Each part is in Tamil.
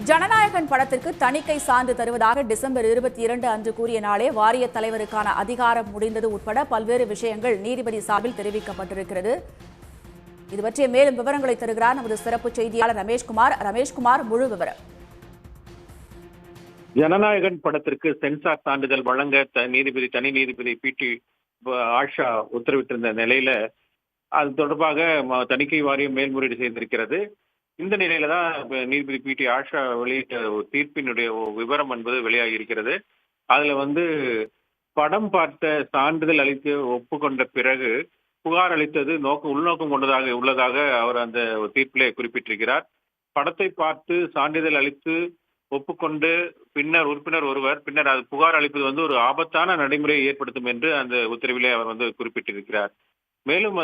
ஜனநாயகன் படத்திற்கு தணிக்கை சான்று தருவதாக டிசம்பர் 22 அன்று கூறிய நாளே வாரிய தலைவருக்கான அதிகாரம் முடிந்தது உட்பட பல்வேறு விஷயங்கள் நீதிபதி சார்பில் தெரிவிக்கப்பட்டிருக்கிறது. இது பற்றிய மேலும் விவரங்களை தருகிறார் நமது சிறப்பு செய்தியாளர் ரமேஷ்குமார். முழு விவரம். ஜனநாயகன் படத்திற்கு சென்சார் சான்றிதழ் வழங்க தனி நீதிபதி பி.டி. ஆஷா உத்தரவிட்டிருந்த நிலையில அது தொடர்பாக தணிக்கை வாரியம் மேல்முறையீடு செய்திருக்கிறது. இந்த நிலையில தான் நீதிபதி பி.டி. ஆஷா வெளியிட்ட தீர்ப்பினுடைய விவரம் என்பது வெளியாகி இருக்கிறது. அதுல படம் பார்த்த சான்றிதழ் அளித்து ஒப்புக்கொண்ட பிறகு புகார் அளித்தது உள்நோக்கம் கொண்டதாக உள்ளதாக அவர் அந்த தீர்ப்பிலே குறிப்பிட்டிருக்கிறார். படத்தை பார்த்து சான்றிதழ் அளித்து ஒப்புக்கொண்டு பின்னர் உறுப்பினர் ஒருவர் பின்னர் அது புகார் அளிப்பது ஒரு ஆபத்தான நடைமுறையை ஏற்படுத்தும் என்று அந்த உத்தரவிலே அவர் குறிப்பிட்டிருக்கிறார். மேலும்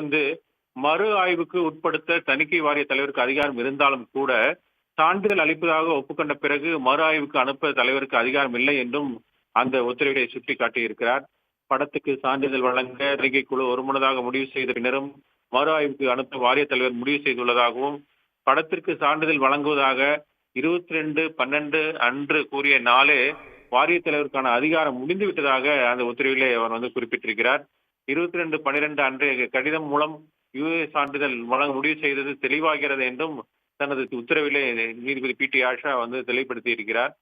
மறு ஆய்வுக்கு உட்படுத்த தணிக்கை வாரிய தலைவருக்கு அதிகாரம் இருந்தாலும் கூட சான்றிதழ் அளிப்பதாக ஒப்புக்கொண்ட பிறகு மறு ஆய்வுக்கு அனுப்ப தலைவருக்கு அதிகாரம் இல்லை என்றும் அந்த உத்தரவிலே சுட்டிக்காட்டியிருக்கிறார். படத்துக்கு சான்றிதழ் வழங்க தணிக்கை குழு ஒருமனதாக முடிவு செய்த பின்னரும் மறு ஆய்வுக்கு அனுப்ப வாரிய தலைவர் முடிவு செய்துள்ளதாகவும் படத்திற்கு சான்றிதழ் வழங்குவதாக 22/12 அன்று கூறிய நாளே வாரிய தலைவருக்கான அதிகாரம் முடிந்துவிட்டதாக அந்த உத்தரவிலே அவர் குறிப்பிட்டிருக்கிறார். 22/12 அன்றைய கடிதம் மூலம் யுஏ சான்றிதழ் வழங்க முடிவு செய்தது தெளிவாகிறது என்றும் தனது உத்தரவிலே நீதிபதி பி.டி. ஆஷா தெளிவுபடுத்தி இருக்கிறார்.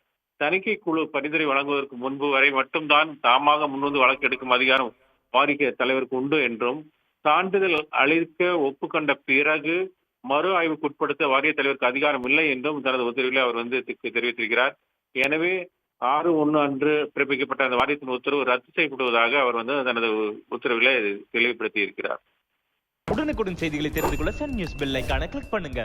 தணிக்கை குழு பரிந்துரை வழங்குவதற்கு முன்பு வரை மட்டும்தான் தாமாக முன்வந்து வழக்கு எடுக்கும் அதிகாரம் வாரிய தலைவருக்கு உண்டு என்றும் சான்றிதழ் அளிக்க ஒப்புக்கொண்ட பிறகு மறு ஆய்வுக்கு உட்படுத்த வாரிய தலைவருக்கு அதிகாரம் இல்லை என்றும் தனது உத்தரவிலே அவர் தெரிவித்திருக்கிறார். எனவே 6/1 அன்று பிறப்பிக்கப்பட்ட அந்த வாரியத்தின் உத்தரவு ரத்து செய்யப்படுவதாக அவர் தனது உத்தரவிலே தெளிவுபடுத்தி இருக்கிறார். உடனுக்குடன் செய்திகளை தெரிந்து கொள்ள சன் நியூஸ் பெல் ஐகானை கிளிக் பண்ணுங்க.